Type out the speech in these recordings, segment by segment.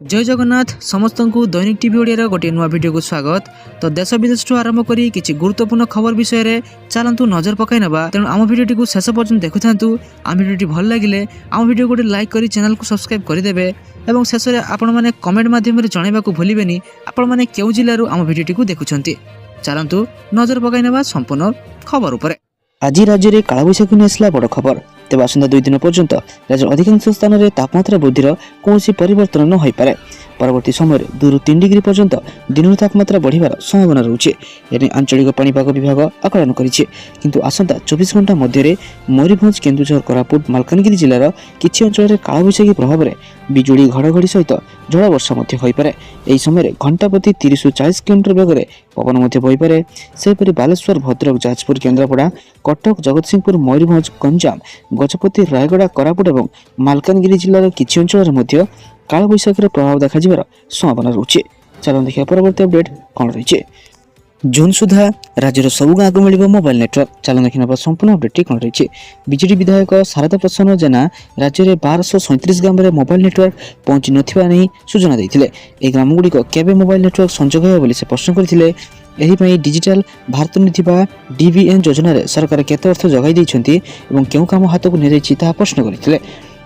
जय जगन्नाथ समस्त को दैनिक टीवी ओडिया गोटे नुआ वीडियो को स्वागत। तो देश विदेश आरंभ करी किछि गुरुत्वपूर्ण खबर विषय रे चलंतु नजर पकाई नबा। तेणु आम वीडियो को शेष पर्यंत देखुथांतु। आम वीडियो भल लागिले आम वीडियो गोटे लाइक करी चैनल को सब्सक्राइब कर देबे एवं शेष रे आपण माने कमेंट माध्यम रे जणाइबा को भूलिबेनी आपण माने केउ जिल्ला रु आम वीडियो को देखुछंती। चलंतु नजर पकाई नबा संपूर्ण खबर उपरे। आज राज्य में कालबैशाखी नेसला बड़ खबर। तेज आसंता 2 दिन पर्यंत राज्य अधिकांश स्थान में तापमात्रा वृद्धिर कौन परिवर्तन न हो पारे। परवर्ती समय 2 ରୁ 3 डिग्री पर्यंत दिन तापमात्रा बढ़िबार संभावना रहुछि। एने आंचलिक पाणीपाग विभाग आकलन करिछि। किंतु आसंता 24 घंटा मध्य मयूरभंज केन्दुझर कोरापुट मालकानगिरी जिलार किछि अंचल में कालबैशाखी प्रभाव में बिजुड़ी घड़घड़ी सहित झड़ वर्षा हो पारे। एही समय घंटा प्रति 30 ରୁ 40 किलोमीटर बेगर पवन बही पारे। सेहीपरि बालेश्वर भद्रक जाजपुर केन्द्रापड़ा कटक जगतसिंहपुर मयूरभंज गंजाम गजपति रायगड़ा कोरापुट और मालकानगिरी जिलार किछि अंचल में कालबैशाखीर प्रभाव देखा संभावना रही। चलो देखिए परवर्ती अपडेट कौन रही। जून सुधा राज्यर सबु गाँव को मिल मोबाइल नेटवर्क। चलो देखा संपूर्ण अपडेट कौन रही। बीजेडी विधायक शारदा प्रसन्न जेना राज्य में 1237 ग्राम मोबाइल नेटवर्क पहुंची नथिबा नहीं सूचना देते। यह ग्रामगुड़िक केबे मोबाइल नेटवर्क संजोग हो बोली से प्रश्न करथिले। एही डिजिटल भारत नीति डीवीएन योजना रे सरकार केते अर्थ जगाई दैछंती एवं केउ काम हाथ को निराई ताहा प्रश्न करथिले।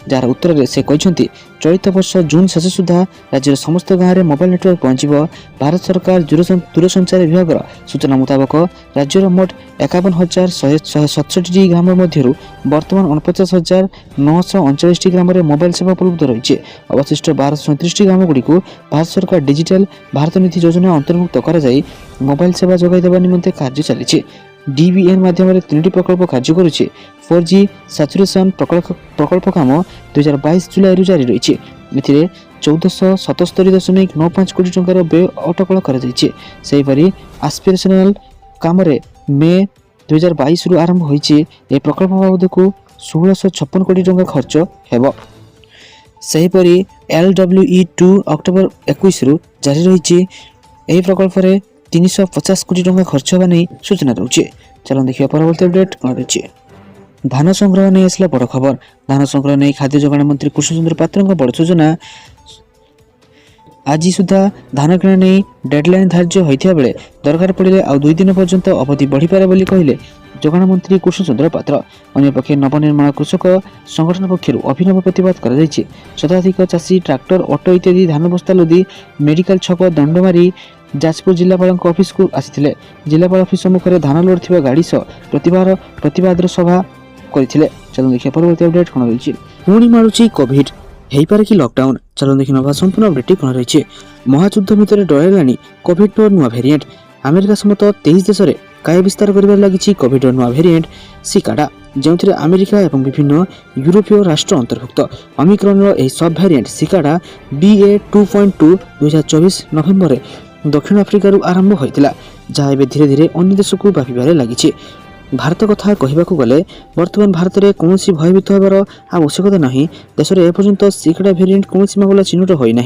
जार उत्तर में से कहते चलित वर्ष जून शेष सुधा राज्य समस्त गाँव में मोबाइल नेटवर्क पहुंचब। भारत सरकार दूरसंचार विभाग सूचना मुताबक राज्यर मोट 51,167 ग्राम मध्य बर्तमान 49,939 ग्राम मोबाइल सेवा उपलब्ध रही। अवशिष्ट 1237 ग्राम गुड़ी भारत सरकार डिजिटल भारत नीति योजना अंतर्भुक्त कर मोबाइल सेवा जगाई देवा निमंते कार्य चली। डीवीएन माध्यम 3टी प्रकल्प कार्य करुछि। 4G सैचुरेशन प्रकल्प काम 2022 जुलाई जारी रही। एथिरे 1477.95 कोटी टंकार व्यय अटकल कर एस्पिरेशनल काम मे 2022 रु आरंभ होइछि। ए प्रकल्प बाबद को 1656 कोटी टंका खर्च हेबो। सेहीपरि LWE2 अक्टोबर 21 रु जारी रही। एही प्रकल्प रे 350 कोटी टंका खर्च होगा नहीं सूचना रही। चलो देखिए परवर्ती अपडेट कौन रही। धान संग्रह नहीं आसला बड़ खबर। धान संग्रह नहीं खाद्य जोगाण मंत्री कृष्णचंद्र पात्र बड़ सूचना। आज सुधा धान किणा नहीं डेडलाइन धार्य होता बेले दरकार पड़े आउ 2 दिन पर्यंत अवधि बढ़ी पारे बोली कहले जोगाण मंत्री कृष्णचंद्र पात्र। अन्यपक्षे नवनिर्माण कृषक संगठन पक्षर अभिनव प्रतिवाद कर शताधिक चाषी ट्राक्टर ऑटो इत्यादि धान बस्ता लदी मेडिकल छक दंडमारी जाजपुर जिलापाल ऑफिस को आसी। जिलापाल ऑफिस सम्मुखें धान लोड थी गाड़ी सह प्रतिवाद सभा करते। चलो देखिए परवर्ती अपडेट कौन रही। पुणी मारुची कोविड हो पारे कि लॉकडाउन। चलो देखिए संपूर्ण अपडेट कौन रही। महायुद्ध भितर डरलानी कोविड नुआ भेरिएंट। अमेरिका समेत 23 देश में काय विस्तार कर लगी कोविड नुआ भेरिएंट सिकाडा, जो अमेरिका और विभिन्न यूरोपीय राष्ट्र अंतर्भुक्त। ओमिक्रॉन यह सब भेरिएंट सिकाडा BA.2.2 2024 नवेम्बर दक्षिण आफ्रिका आरंभ होता, जहाँ एवं धीरे धीरे अन्य देश को व्यापार लगी। भारत कथा कहवाक गले बर्तमान भारत में कौन भयभीत होबार आवश्यकता नहीं। देश में एपर्यंत सिकाडा भेरिएंट कौन मामला चिन्हट होना।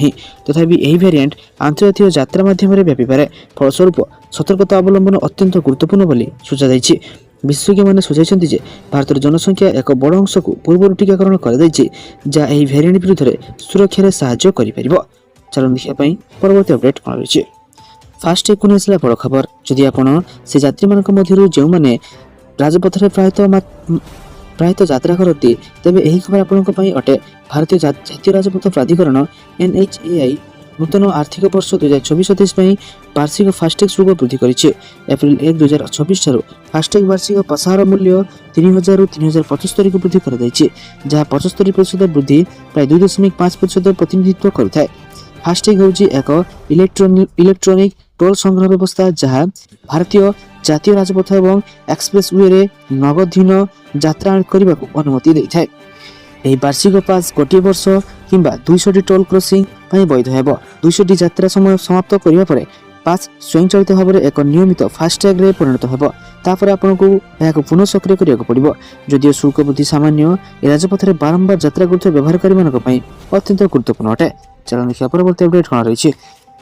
तथापि यह भेरिएंट आंतर्जातीय यात्रा माध्यम व्यापीपे। फलस्वरूप सतर्कता अवलंबन अत्यंत गुरुत्वपूर्ण बोली सूचाई। विशेषज्ञ मैंने सूचाई भारत जनसंख्या एक बड़ अंश को पूर्व टीकाकरण कर जहाँ यह भेरिएंट विरुद्ध सुरक्षा साहाय्य कर। चलो देखा परवर्ती अपडेट कौन रही। फास्टैग को नहीं बड़ खबर। जदि आपण से यात्री मान मध्य जो मैंने राजपथ में प्रायतः यात्रा करती तेबे यही खबर आपण अटे। भारतीय जातीय राजपथ प्राधिकरण NHAI नूतन आर्थिक वर्ष 2024-27 वार्षिक फास्टैग शुल्क वृद्धि करिछि। एप्रिल 1 2026 ठारू फास्टैग वार्षिक प्रसार मूल्य 3000 रु 3075 को वृद्धि कर दैछि, जहाँ 75% वृद्धि प्राय 2.5% प्रतिनिधित्व करिଥାଏ। फास्टैग होउछि एक इलेक्ट्रॉनिक टोल संग्रह व्यवस्था जहाँ भारतीय जातीय राजपथ एवं एक्सप्रेस वे रे नगदहीन यात्रा करने को अनुमति देता है। यह वार्षिक पास गोटे वर्ष किंबा 200 टोल क्रॉसिंग वैध हेब। 200 यात्रा समय समाप्त करने पर पास स्वयंचालित भाव में एक नियमित फास्टैग रे परिणत हेब। तापर आपको यह पुनः सक्रिय करने पड़ो। जदिव शुल्क वृद्धि सामान्य राजपथ में बारंबार यात्रा कर व्यवहारकारी अत्यंत गुरुत्वपूर्ण अटे। चलो देखिए परवर्ती अपडेट कौन रही।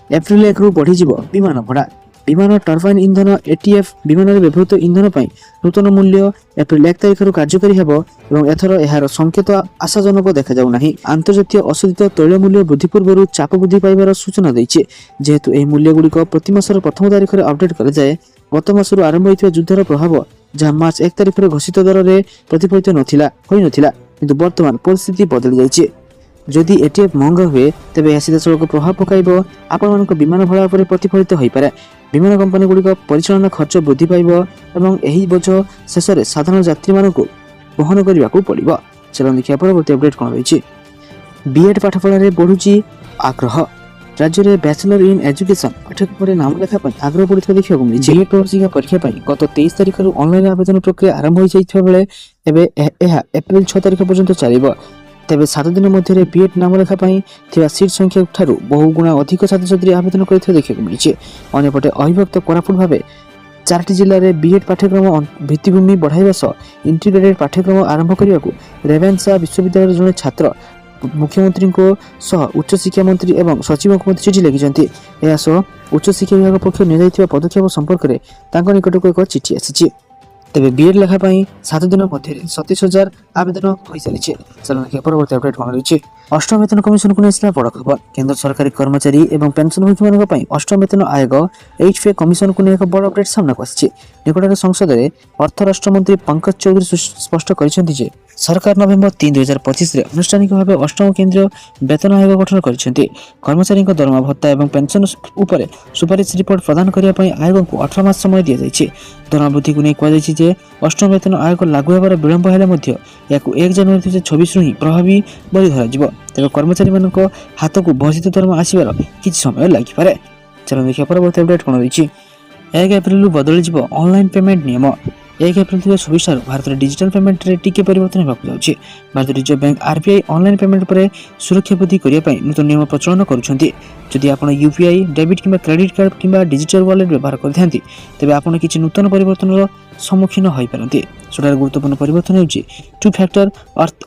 एप्रिल 1 रु बढ़ी विमान भड़ा। ବିମାନ ଟର୍ବାଇନ୍ ଇନ୍ଧନ ଏଟିଏଫ୍ ବିମାନରେ ବ୍ୟବହୃତ ଇନ୍ଧନ ପାଇଁ ନୂତନ ମୂଲ୍ୟ ଏପ୍ରିଲ 1 ତାରିଖରୁ କାର୍ଯ୍ୟକାରୀ ହେବ ଏବଂ ଏଥର ଏହାର ସଂକେତ ଆଶାଜନକ ଦେଖାଯାଉ ନାହିଁ। ଆନ୍ତର୍ଜାତୀୟ ଅଶୋଧିତ ତୈଳ ମୂଲ୍ୟ ବୃଦ୍ଧି ପୂର୍ବରୁ ଚାପ ବୃଦ୍ଧି ପାଇବାର ସୂଚନା ଦେଇଛି। ଯେହେତୁ ଏହି ମୂଲ୍ୟଗୁଡ଼ିକ ପ୍ରତି ମାସର ପ୍ରଥମ ତାରିଖରେ ଅପଡେଟ୍ କରାଯାଏ, ଗତ ମାସରୁ ଆରମ୍ଭ ହୋଇଥିବା ଯୁଦ୍ଧର ପ୍ରଭାବ ଯାହା ମାର୍ଚ୍ଚ 1 ତାରିଖରେ ଘୋଷିତ ଦରରେ ପ୍ରତିଫଳିତ ହୋଇନଥିଲା, କିନ୍ତୁ ବର୍ତ୍ତମାନ ପରିସ୍ଥିତି ବଦଳି ଯାଇଛି। ଯଦି ଏଟିଏଫ୍ ମହଙ୍ଗା ହୁଏ ତେବେ ଏହା ସିଧାସଳଖ ପ୍ରଭାବ ପକାଇବ ଆପଣମାନଙ୍କ ବିମାନ ଭଡ଼ା ଉପରେ ପ୍ରତିଫଳିତ ହୋଇପାରେ। ବିମାନ କମ୍ପାନୀଗୁଡ଼ିକ ପରିଚାଳନା ଖର୍ଚ୍ଚ ବୃଦ୍ଧି ପାଇବ ଏବଂ ଏହି ବୋଝ ଶେଷରେ ସାଧାରଣ ଯାତ୍ରୀମାନଙ୍କୁ ବହନ କରିବାକୁ ପଡ଼ିବ। ଚାଲନ୍ତୁ ଦେଖିବା ପରବର୍ତ୍ତୀ ଅପଡେଟ୍ କ'ଣ ରହିଛି। ବିଏଡ୍ ପାଠପଢ଼ାରେ ବଢ଼ୁଛି ଆଗ୍ରହ। ରାଜ୍ୟରେ ବ୍ୟାଚଲର ଇନ୍ ଏଜୁକେସନ ପାଠ୍ୟକ୍ରମରେ ନାମ ଲେଖା ପାଇଁ ଆଗ୍ରହ ବଢ଼ୁଥିବା ଦେଖିବାକୁ ମିଳିଛି। ବିଏଡ୍ ପ୍ରବେଶିକା ପରୀକ୍ଷା ପାଇଁ ଗତ 23 ତାରିଖରୁ ଅନଲାଇନ ଆବେଦନ ପ୍ରକ୍ରିୟା ଆରମ୍ଭ ହୋଇଯାଇଥିବା ବେଳେ ଏବେ ଏହା ଏପ୍ରିଲ 6 ତାରିଖ ପର୍ଯ୍ୟନ୍ତ ଚାଲିବ। ତେବେ 7 ଦିନ ମଧ୍ୟରେ ବିଏଡ୍ ନାମ ଲେଖା ପାଇଁ ଥିବା ସିଟ୍ ସଂଖ୍ୟା ଠାରୁ ବହୁ ଗୁଣା ଅଧିକ ଛାତ୍ରଛାତ୍ରୀ ଆବେଦନ କରିଥିବା ଦେଖିବାକୁ ମିଳିଛି। ଅନ୍ୟପଟେ ଅବିଭକ୍ତ କୋରାପୁଟ ଭାବେ 4ଟି ଜିଲ୍ଲାରେ ବିଏଡ୍ ପାଠ୍ୟକ୍ରମ ଭିତ୍ତିଭୂମି ବଢ଼ାଇବା ସହ ଇଣ୍ଟିଗ୍ରେଟେଡ୍ ପାଠ୍ୟକ୍ରମ ଆରମ୍ଭ କରିବାକୁ ରେଭେନ୍ସା ବିଶ୍ୱବିଦ୍ୟାଳୟର ଜଣେ ଛାତ୍ର ମୁଖ୍ୟମନ୍ତ୍ରୀଙ୍କ ସହ ଉଚ୍ଚଶିକ୍ଷା ମନ୍ତ୍ରୀ ଏବଂ ସଚିବଙ୍କୁ ମଧ୍ୟ ଚିଠି ଲେଖିଛନ୍ତି। ଏହା ସହ ଉଚ୍ଚଶିକ୍ଷା ବିଭାଗ ପକ୍ଷରୁ ନିଆଯାଇଥିବା ପଦକ୍ଷେପ ସମ୍ପର୍କରେ ତାଙ୍କ ନିକଟକୁ ଏକ ଚିଠି ଆସିଛି। ତେବେ ବିଏଡ୍ ଲେଖା ପାଇଁ 7 ଦିନ ମଧ୍ୟରେ 27,000 ଆବେଦନ ହୋଇସାରିଛି। ଚାଲନ୍ତୁ ପରବର୍ତ୍ତୀ ଅପଡେଟ୍ କ'ଣ ରହିଛି। ଅଷ୍ଟମ ବେତନ କମିଶନକୁ ନେଇ ଆସିଲା ବଡ଼ ଖବର। କେନ୍ଦ୍ର ସରକାରୀ କର୍ମଚାରୀ ଏବଂ ପେନ୍ସନଭୋଗୀମାନଙ୍କ ପାଇଁ ଅଷ୍ଟମ ବେତନ ଆୟୋଗ HFA କମିଶନକୁ ନେଇ ଏକ ବଡ଼ ଅପଡେଟ୍ ସାମ୍ନାକୁ ଆସିଛି। ନିକଟରେ ସଂସଦରେ ଅର୍ଥ ରାଷ୍ଟ୍ରମନ୍ତ୍ରୀ ପଙ୍କଜ ଚୌଧୁରୀ ସ୍ପଷ୍ଟ କରିଛନ୍ତି ଯେ ସରକାର ନଭେମ୍ବର 3, 2025ରେ ଆନୁଷ୍ଠାନିକ ଭାବେ ଅଷ୍ଟମ କେନ୍ଦ୍ରୀୟ ବେତନ ଆୟୋଗ ଗଠନ କରିଛନ୍ତି। କର୍ମଚାରୀଙ୍କ ଦରମା ଭତ୍ତା ଏବଂ ପେନ୍ସନ ଉପରେ ସୁପାରିଶ ରିପୋର୍ଟ ପ୍ରଦାନ କରିବା ପାଇଁ ଆୟୋଗଙ୍କୁ 18 ମାସ ସମୟ ଦିଆଯାଇଛି। ଦରମା ବୃଦ୍ଧିକୁ ନେଇ କୁହାଯାଇଛି ଯେ ଅଷ୍ଟମ ବେତନ ଆୟୋଗ ଲାଗୁ ହେବାର ବିଳମ୍ବ ହେଲେ ମଧ୍ୟ ଏହାକୁ 1 ଜାନୁଆରୀ 2026ରୁ ହିଁ ପ୍ରଭାବୀ ବୋଲି ଧରାଯିବ। ତେବେ କର୍ମଚାରୀମାନଙ୍କ ହାତକୁ ବର୍ଦ୍ଧିତ ଦରମା ଆସିବାର କିଛି ସମୟ ଲାଗିପାରେ। ଚାଲନ୍ତୁ ଦେଖିବା ପରବର୍ତ୍ତୀ ଅପଡେଟ୍ କ'ଣ ରହିଛି। 1 ଏପ୍ରିଲରୁ ବଦଳିଯିବ ଅନଲାଇନ୍ ପେମେଣ୍ଟ ନିୟମ। 1 ଏପ୍ରିଲ 2026ରୁ ଭାରତରେ ଡିଜିଟାଲ ପେମେଣ୍ଟରେ ଟିକେ ପରିବର୍ତ୍ତନ ହେବାକୁ ଯାଉଛି। ଭାରତୀୟ reserve bank RBI online payment ଉପରେ ସୁରକ୍ଷା ବୃଦ୍ଧି କରିବା ପାଇଁ ନୂତନ ନିୟମ ପ୍ରଚଳନ କରୁଛନ୍ତି। ଯଦି ଆପଣ UPI, ଡେବିଟ୍ କିମ୍ବା କ୍ରେଡିଟ୍ କାର୍ଡ କିମ୍ବା ଡିଜିଟାଲ ୱାଲେଟ୍ ବ୍ୟବହାର କରିଥାନ୍ତି, ତେବେ ଆପଣ କିଛି ନୂତନ ପରିବର୍ତ୍ତନର ସମ୍ମୁଖୀନ ହୋଇପାରନ୍ତି। ସବୁଠାରୁ ଗୁରୁତ୍ୱପୂର୍ଣ୍ଣ ପରିବର୍ତ୍ତନ ହେଉଛି 2 ଫ୍ୟାକ୍ଟର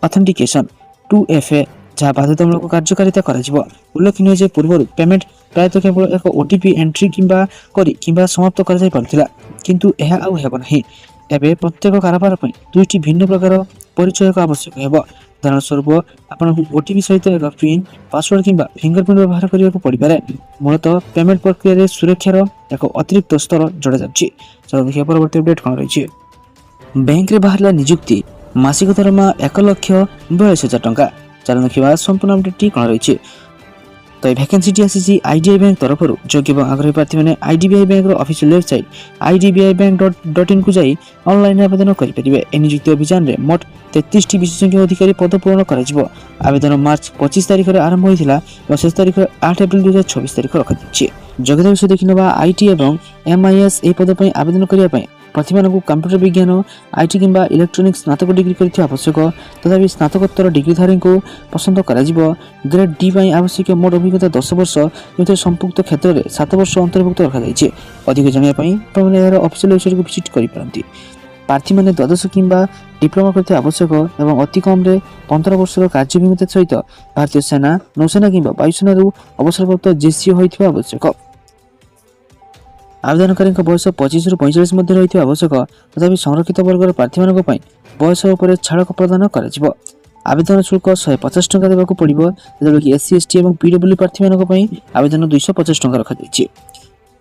ଅଥେଣ୍ଟିକେସନ 2FA, ଯାହା ବାଧ୍ୟତାମୂଳକ କାର୍ଯ୍ୟକାରିତା କରାଯିବ। ଉଲ୍ଲେଖନୀୟ ଯେ ପୂର୍ବରୁ ପେମେଣ୍ଟ ପ୍ରାୟତଃ କେବଳ ଏକ OTP ଏଣ୍ଟ୍ରି କିମ୍ବା ସମାପ୍ତ କରାଯାଇପାରୁଥିଲା, କିନ୍ତୁ ଏହା ଆଉ ହେବ ନାହିଁ। ଏବେ ପ୍ରତ୍ୟେକ କାରବାର ପାଇଁ 2ଟି ଭିନ୍ନ ପ୍ରକାର ପରିଚୟକ ଆବଶ୍ୟକ ହେବ। ଉଦାହରଣ ସ୍ୱରୂପ ଆପଣଙ୍କୁ OTP ସହିତ ଏକ ପିନ୍, ପାସୱାର୍ଡ କିମ୍ବା ଫିଙ୍ଗରପ୍ରିଣ୍ଟ ବ୍ୟବହାର କରିବାକୁ ପଡ଼ିପାରେ। ମୂଳତଃ ପେମେଣ୍ଟ ପ୍ରକ୍ରିୟାରେ ସୁରକ୍ଷାର ଏକ ଅତିରିକ୍ତ ସ୍ତର ଯୋଡ଼ାଯାଉଛି। ଚାଲନ୍ତୁ ଦେଖିବା ପରବର୍ତ୍ତୀ ଅପଡେଟ୍ କ'ଣ ରହିଛି। ବ୍ୟାଙ୍କରେ ବାହାରିଲା ନିଯୁକ୍ତି, ମାସିକ ଦରମା 1,42,000 ଟଙ୍କା। ଚାଲନ୍ତୁ ଦେଖିବା ସମ୍ପୂର୍ଣ୍ଣ ଅପଡେଟ୍ଟି କ'ଣ ରହିଛି। ତ এই ভ্যাকেন্সিটি আসিছি IDBI ব্যাংক তরফରୁ। যোগ্য এবং আগ্রহী প্রার্থীମାନେ IDBI ব্যাଙ୍କର অফিସିଆଲ ୱେବସାଇଟ୍ idbibank.in କୁ ଯାଇ ଅନଲାଇନ୍ ଆବେଦନ କରିପାରିବେ। ଏହି ନିଯୁକ୍ତି ଅଭିଯାନରେ ମୋଟ 33ଟି ବିଶେଷଜ୍ଞ ଅଧିକାରୀ ପଦ ପୂରଣ କରାଯିବ। ଆବେଦନ ମାର୍ଚ୍ଚ 25 ତାରିଖରେ ଆରମ୍ଭ ହୋଇଥିଲା ଏବଂ ଶେଷ ତାରିଖ 8 ଏପ୍ରିଲ 2026 ତାରିଖ ରଖାଯାଇଛି। ଯୋଗ୍ୟତା ବିଷୟ ଦେଖିନେବା IT ଏବଂ MIS ଏହି ପଦ ପାଇଁ ଆବେଦନ କରିବା ପାଇଁ ପ୍ରାର୍ଥୀମାନଙ୍କୁ କମ୍ପ୍ୟୁଟର ବିଜ୍ଞାନ, IT କିମ୍ବା ଇଲେକ୍ଟ୍ରୋନିକ୍ସ ସ୍ନାତକ ଡିଗ୍ରୀ କରିଥିବା ଆବଶ୍ୟକ। ତଥାପି ସ୍ନାତକୋତ୍ତର ଡିଗ୍ରୀଧାରୀଙ୍କୁ ପସନ୍ଦ କରାଯିବ। ଗ୍ରେଡ୍ D ପାଇଁ ଆବଶ୍ୟକ ମୋଟ ଅଭିଜ୍ଞତା 10 ବର୍ଷ, ଯେଉଁଥିରେ ସମ୍ପୃକ୍ତ କ୍ଷେତ୍ରରେ 7 ବର୍ଷ ଅନ୍ତର୍ଭୁକ୍ତ ରଖାଯାଇଛି। ଅଧିକ ଜାଣିବା ପାଇଁ ଆପଣମାନେ ଏହାର ଅଫିସିଆଲ ୱେବସାଇଟ୍କୁ ଭିଜିଟ୍ କରିପାରନ୍ତି। ପ୍ରାର୍ଥୀମାନେ ଦ୍ୱାଦଶ କିମ୍ବା ଡିପ୍ଲୋମା କରିଥିବା ଆବଶ୍ୟକ ଏବଂ ଅତି କମ୍ରେ 15 ବର୍ଷର କାର୍ଯ୍ୟାଭିଜ୍ଞତା ସହିତ ଭାରତୀୟ ସେନା, ନୌସେନା କିମ୍ବା ବାୟୁସେନାରୁ ଅବସରପ୍ରାପ୍ତ JCO ହୋଇଥିବା ଆବଶ୍ୟକ। ଆବେଦନକାରୀଙ୍କ ବୟସ 25ରୁ 45 ମଧ୍ୟରେ ରହିଥିବା ଆବଶ୍ୟକ। ତଥାପି ସଂରକ୍ଷିତ ବର୍ଗର ପ୍ରାର୍ଥୀମାନଙ୍କ ପାଇଁ ବୟସ ଉପରେ ଛାଡ଼ ପ୍ରଦାନ କରାଯିବ। ଆବେଦନ ଶୁଳ୍କ 150 ଟଙ୍କା ଦେବାକୁ ପଡ଼ିବ, ଯେତେବେଳେ କି SC, ST ଏବଂ PWD ପ୍ରାର୍ଥୀମାନଙ୍କ ପାଇଁ ଆବେଦନ 250 ଟଙ୍କା ରଖାଯାଇଛି।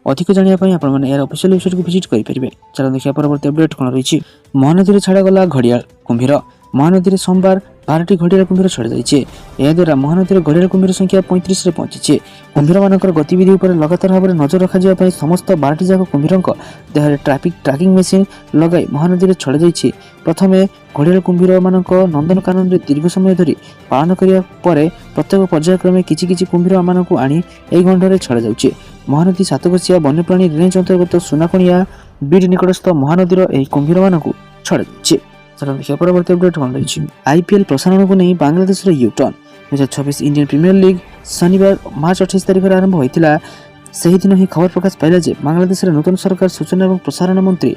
ଅଧିକ ଜାଣିବା ପାଇଁ ଆପଣମାନେ ଏହାର ଅଫିସିଆଲ ୱେବସାଇଟ୍କୁ ଭିଜିଟ୍ କରିପାରିବେ। ଚାଲନ୍ତୁ ଦେଖିବା ପରବର୍ତ୍ତୀ ଅପଡେଟ୍ କ'ଣ ରହିଛି। ମହାନଦୀରେ ଛାଡ଼ାଗଲା ଘଡ଼ିଆଳ କୁମ୍ଭୀର। ମହାନଦୀରେ ସୋମବାର 12ଟି ଘଡ଼ିଆଳ କୁମ୍ଭୀର ଛଡ଼ାଯାଇଛି। ଏହାଦ୍ୱାରା ମହାନଦୀରେ ଘଡ଼ିଆଳ କୁମ୍ଭୀର ସଂଖ୍ୟା 35ରେ ପହଞ୍ଚିଛି। କୁମ୍ଭୀରମାନଙ୍କର ଗତିବିଧି ଉପରେ ଲଗାତାର ଭାବରେ ନଜର ରଖାଯିବା ପାଇଁ ସମସ୍ତ 12ଟି ଯାକ କୁମ୍ଭୀରଙ୍କ ଦେହରେ ଟ୍ରାକିଂ ମେସିନ୍ ଲଗାଇ ମହାନଦୀରେ ଛଡ଼ାଯାଇଛି। ପ୍ରଥମେ ଘଡ଼ିଆଳ କୁମ୍ଭୀରମାନଙ୍କ ନନ୍ଦନକାନନରେ ଦୀର୍ଘ ସମୟ ଧରି ପାଳନ କରିବା ପରେ ପ୍ରତ୍ୟେକ ପର୍ଯ୍ୟାୟକ୍ରମେ କିଛି କିଛି କୁମ୍ଭୀରମାନଙ୍କୁ ଆଣି ଏହି ଗଣ୍ଡରେ ଛଡ଼ାଯାଉଛି। ମହାନଦୀ ସାତକୋଶିଆ ବନ୍ୟପ୍ରାଣୀ ରେଞ୍ଜ ଅନ୍ତର୍ଗତ ସୁନାକଣିଆ ବିଡ୍ ନିକଟସ୍ଥ ମହାନଦୀର ଏହି କୁମ୍ଭୀରମାନଙ୍କୁ ଛଡ଼ାଯାଇଛି। ଦେଖିବା ପରବର୍ତ୍ତୀ ଅପଡେଟ୍ କ'ଣ ରହିଛି। IPL ପ୍ରସାରଣକୁ ନେଇ ବାଂଲାଦେଶର ୟୁଟର୍ନ। 2026 ଇଣ୍ଡିଆନ୍ ପ୍ରିମିୟର ଲିଗ୍ ଶନିବାର ମାର୍ଚ୍ଚ 28 ତାରିଖରେ ଆରମ୍ଭ ହୋଇଥିଲା। ସେହିଦିନ ହିଁ ଖବର ପ୍ରକାଶ ପାଇଲା ଯେ ବାଂଲାଦେଶର ନୂତନ ସରକାର ସୂଚନା ଏବଂ ପ୍ରସାରଣ ମନ୍ତ୍ରୀ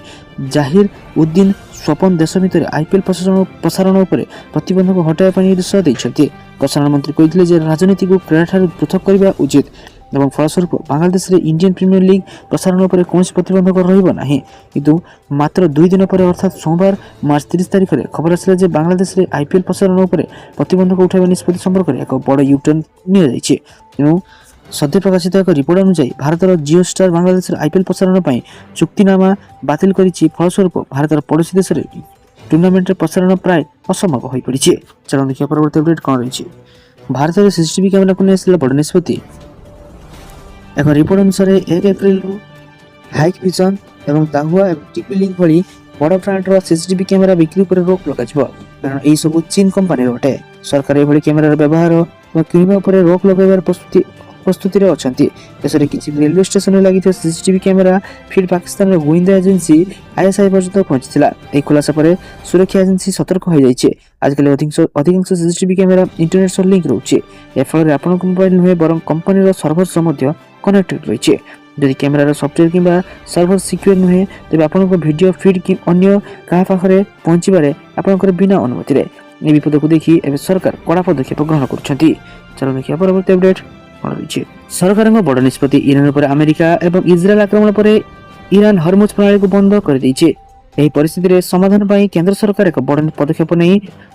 ଜାହିର ଉଦ୍ଦିନ ସ୍ୱପନ ଦେଶ ଭିତରେ ଆଇପିଏଲ୍ ପ୍ରସାରଣ ଉପରେ ପ୍ରତିବନ୍ଧକ ହଟାଇବା ପାଇଁ ନିର୍ଦ୍ଦେଶ ଦେଇଛନ୍ତି। ପ୍ରସାରଣ ମନ୍ତ୍ରୀ କହିଥିଲେ ଯେ ରାଜନୀତିକୁ କ୍ରୀଡ଼ାଠାରୁ ପୃଥକ କରିବା ଉଚିତ ଏବଂ ଫଳସ୍ୱରୂପ ବାଂଲାଦେଶରେ ଇଣ୍ଡିଆନ୍ ପ୍ରିମିୟର ଲିଗ୍ ପ୍ରସାରଣ ଉପରେ କୌଣସି ପ୍ରତିବନ୍ଧକ ରହିବ ନାହିଁ। କିନ୍ତୁ ମାତ୍ର 2 ଦିନ ପରେ ଅର୍ଥାତ୍ ସୋମବାର ମାର୍ଚ୍ଚ 30 ତାରିଖରେ ଖବର ଆସିଲା ଯେ ବାଂଲାଦେଶରେ ଆଇପିଏଲ୍ ପ୍ରସାରଣ ଉପରେ ପ୍ରତିବନ୍ଧକ ଉଠାଇବା ନିଷ୍ପତ୍ତି ସମ୍ପର୍କରେ ଏକ ବଡ଼ ୟୁଟର୍ନ ନିଆଯାଇଛି। ତେଣୁ ସଦ୍ୟ ପ୍ରକାଶିତ ଏକ ରିପୋର୍ଟ ଅନୁଯାୟୀ ଭାରତର ଜିଓ ଷ୍ଟାର ବାଂଲାଦେଶର ଆଇପିଏଲ୍ ପ୍ରସାରଣ ପାଇଁ ଚୁକ୍ତିନାମା ବାତିଲ କରିଛି। ଫଳସ୍ୱରୂପ ଭାରତର ପଡ଼ୋଶୀ ଦେଶରେ ଟୁର୍ଣ୍ଣାମେଣ୍ଟରେ ପ୍ରସାରଣ ପ୍ରାୟ ଅସମ୍ଭବ ହୋଇପଡ଼ିଛି। ଚାଲନ୍ତୁ ଦେଖିବା ପରବର୍ତ୍ତୀ ଅପଡେଟ୍ କ'ଣ ରହିଛି। ଭାରତରେ ସିସିଟିଭି କ୍ୟାମେରାକୁ ନେଇ ଆସିଲା ବଡ଼ ନିଷ୍ପତ୍ତି। ଏକ ରିପୋର୍ଟ ଅନୁସାରେ 1 ଏପ୍ରିଲରୁ ହାଇକ୍ ଭିଜନ ଏବଂ ତାହୁଆ ଏବଂ ଟିପି ଲିଙ୍କ୍ ଭଳି ବଡ଼ ବ୍ରାଣ୍ଡର ସିସିଟିଭି କ୍ୟାମେରା ବିକ୍ରି ଉପରେ ରୋକ ଲଗାଯିବ, କାରଣ ଏହିସବୁ ଚୀନ କମ୍ପାନୀର ଅଟେ। ସରକାର ଏଭଳି କ୍ୟାମେରାର ବ୍ୟବହାର ବା କିଣିବା ଉପରେ ରୋକ ଲଗାଇବାର ପ୍ରସ୍ତୁତିରେ ଅଛନ୍ତି। ଦେଶରେ କିଛି ରେଲୱେ ଷ୍ଟେସନରେ ଲାଗିଥିବା ସିସିଟିଭି କ୍ୟାମେରା ଫିଡ୍ ପାକିସ୍ତାନର ଗୁଇନ୍ଦା ଏଜେନ୍ସି ISI ପର୍ଯ୍ୟନ୍ତ ପହଞ୍ଚିଥିଲା। ଏହି ଖୁଲାସା ପରେ ସୁରକ୍ଷା ଏଜେନ୍ସି ସତର୍କ ହୋଇଯାଇଛି। ଆଜିକାଲି ଅଧିକାଂଶ ସିସିଟିଭି କ୍ୟାମେରା ଇଣ୍ଟରନେଟ୍ ସହ ଲିଙ୍କ୍ ରହୁଛି। ଏଫଳରେ ଆପଣଙ୍କ ମୋବାଇଲ ନୁହେଁ ବରଂ କମ୍ପାନୀର ସର୍ଭର ସହ ମଧ୍ୟ କନେକ୍ଟେଡ୍ ରହିଛି। ଯଦି କ୍ୟାମେରାର ସଫ୍ଟୱେୟାର କିମ୍ବା ସର୍ଭର ସିକ୍ୟୁର ନୁହେଁ, ତେବେ ଆପଣଙ୍କ ଭିଡ଼ିଓ ଫିଡ୍ ଅନ୍ୟ କାହା ପାଖରେ ପହଞ୍ଚିବାରେ ଆପଣଙ୍କର ବିନା ଅନୁମତିରେ। ଏହି ବିପଦକୁ ଦେଖି ଏବେ ସରକାର କଡ଼ା ପଦକ୍ଷେପ ଗ୍ରହଣ କରୁଛନ୍ତି। ଚାଲ ଦେଖିବା ପରବର୍ତ୍ତୀ ଅପଡେଟ୍ କ'ଣ ରହିଛି। ସରକାରଙ୍କ ବଡ଼ ନିଷ୍ପତ୍ତି। ଇରାନ ଉପରେ ଆମେରିକା ଏବଂ ଇସ୍ରାଏଲ ଆକ୍ରମଣ ପରେ ଇରାନ ହରମୁଜ ପ୍ରଣାଳୀକୁ ବନ୍ଦ କରିଦେଇଛି। ଏହି ପରିସ୍ଥିତିରେ ସମାଧାନ ପାଇଁ କେନ୍ଦ୍ର ସରକାର ଏକ ବଡ଼ ପଦକ୍ଷେପ ନେଇ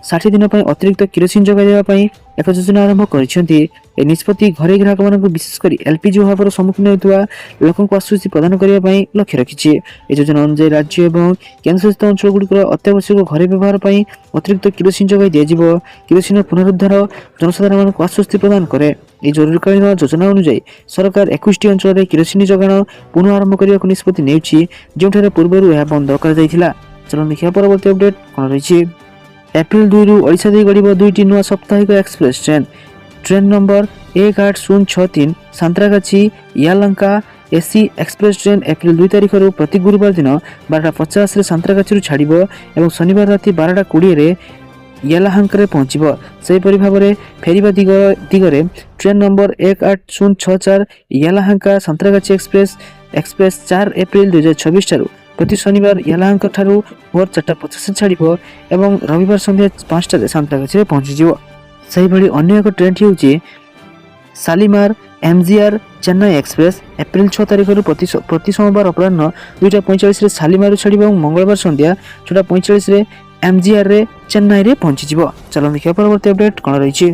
60 ଦିନ ପାଇଁ ଅତିରିକ୍ତ କିରୋସିନ ଯୋଗାଇ ଦେବା ପାଇଁ ଏକ ଯୋଜନା ଆରମ୍ଭ କରିଛନ୍ତି। ଏହି ନିଷ୍ପତ୍ତି ଘରୋଇ ଗ୍ରାହକମାନଙ୍କୁ ବିଶେଷ କରି ଏଲ୍ପିଜି ଅଭାବର ସମ୍ମୁଖୀନ ହେଉଥିବା ଲୋକଙ୍କୁ ଆଶ୍ୱସ୍ତି ପ୍ରଦାନ କରିବା ପାଇଁ ଲକ୍ଷ୍ୟ ରଖିଛି। ଏହି ଯୋଜନା ଅନୁଯାୟୀ ରାଜ୍ୟ ଏବଂ କେନ୍ଦ୍ରଶାସିତ ଅଞ୍ଚଳଗୁଡ଼ିକର ଅତ୍ୟାବଶ୍ୟକ ଘରୋଇ ବ୍ୟବହାର ପାଇଁ ଅତିରିକ୍ତ କିରୋସିନ ଯୋଗାଇ ଦିଆଯିବ। କିରୋସିନର ପୁନରୁଦ୍ଧାର ଜନସାଧାରଣମାନଙ୍କୁ ଆଶ୍ୱସ୍ତି ପ୍ରଦାନ କରେ। ଏହି ଜରୁରୀକାଳୀନ ଯୋଜନା ଅନୁଯାୟୀ ସରକାର 21ଟି ଅଞ୍ଚଳରେ କିରୋସିନ ଯୋଗାଣ ପୁନଃ ଆରମ୍ଭ କରିବାକୁ ନିଷ୍ପତ୍ତି ନେଉଛି, ଯେଉଁଠାରେ ପୂର୍ବରୁ ଏହା ବନ୍ଦ କରାଯାଇଥିଲା। ଚାଲନ୍ତୁ ଦେଖିବା ପରବର୍ତ୍ତୀ ଅପଡେଟ୍ କ'ଣ ରହିଛି। ଏପ୍ରିଲ 2ରୁ ଓଡ଼ିଶା ଦେଇ ଗଡ଼ିବ 2ଟି ନୂଆ ସାପ୍ତାହିକ express train number 18063 Santragachi Yelahanka AC express train April 2 ତାରିଖରୁ ପ୍ରତି ଗୁରୁବାର ଦିନ 12:50ରେ ସାନ୍ତ୍ରାଗାଛିରୁ ଛାଡ଼ିବ ଏବଂ ଶନିବାର ରାତି 12:20ରେ ୟାଲାହାଙ୍କରେ ପହଞ୍ଚିବ। ସେହିପରି ଭାବରେ ଫେରିବା ଦିଗରେ train number 18064 Yelahanka Santragachi express 4 April 2024 ଠାରୁ ପ୍ରତି ଶନିବାର ୟାଲାହାଙ୍କ ଠାରୁ ଭୋର 4:50ରେ ଛାଡ଼ିବ ଏବଂ ରବିବାର ସନ୍ଧ୍ୟା 5ଟାରେ ସାନ୍ତ୍ରାଗାଛିରେ ପହଞ୍ଚିଯିବ। ସେହିଭଳି ଅନ୍ୟ ଏକ ଟ୍ରେନ୍ଟି ହେଉଛି Shalimar MGR Chennai express April 6 ତାରିଖରୁ ପ୍ରତି ସୋମବାର ଅପରାହ୍ନ 2:45ରେ ଶାଲିମାରରୁ ଛାଡ଼ିବ ଏବଂ ମଙ୍ଗଳବାର ସନ୍ଧ୍ୟା 6:45ରେ MGRରେ ଚେନ୍ନାଇରେ ପହଞ୍ଚିଯିବ। ଚାଲନ୍ତୁ ଦେଖିବା ପରବର୍ତ୍ତୀ ଅପଡେଟ୍ କ'ଣ ରହିଛି।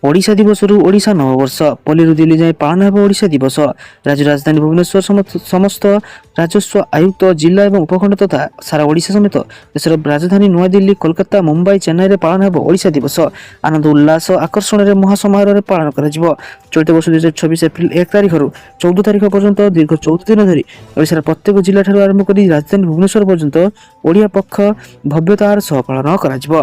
ଓଡ଼ିଶା ଦିବସରୁ ଓଡ଼ିଶା ନବବର୍ଷ। ପଲ୍ଲୀରୁ ଦିଲ୍ଲୀ ଯାଏଁ ପାଳନ ହେବ ଓଡ଼ିଶା ଦିବସ। ରାଜ୍ୟ ରାଜଧାନୀ ଭୁବନେଶ୍ୱର ସମସ୍ତ ରାଜସ୍ୱ ଆୟୁକ୍ତ ଜିଲ୍ଲା ଏବଂ ଉପଖଣ୍ଡ ତଥା ସାରା ଓଡ଼ିଶା ସମେତ ଦେଶର ରାଜଧାନୀ ନୂଆଦିଲ୍ଲୀ, କୋଲକାତା, ମୁମ୍ବାଇ, ଚେନ୍ନାଇରେ ପାଳନ ହେବ ଓଡ଼ିଶା ଦିବସ। ଆନନ୍ଦ ଉଲ୍ଲାସ ଆକର୍ଷଣରେ ମହାସମାରୋହରେ ପାଳନ କରାଯିବ। ଚଳିତ ବର୍ଷ 2024 ଏପ୍ରିଲ 1 ତାରିଖରୁ 14 ତାରିଖ ପର୍ଯ୍ୟନ୍ତ ଦୀର୍ଘ 14 ଦିନ ଧରି ଓଡ଼ିଶାର ପ୍ରତ୍ୟେକ ଜିଲ୍ଲାଠାରୁ ଆରମ୍ଭ କରି ରାଜଧାନୀ ଭୁବନେଶ୍ୱର ପର୍ଯ୍ୟନ୍ତ ଓଡ଼ିଆ ପକ୍ଷ ଭବ୍ୟତାର ସହ ପାଳନ କରାଯିବ।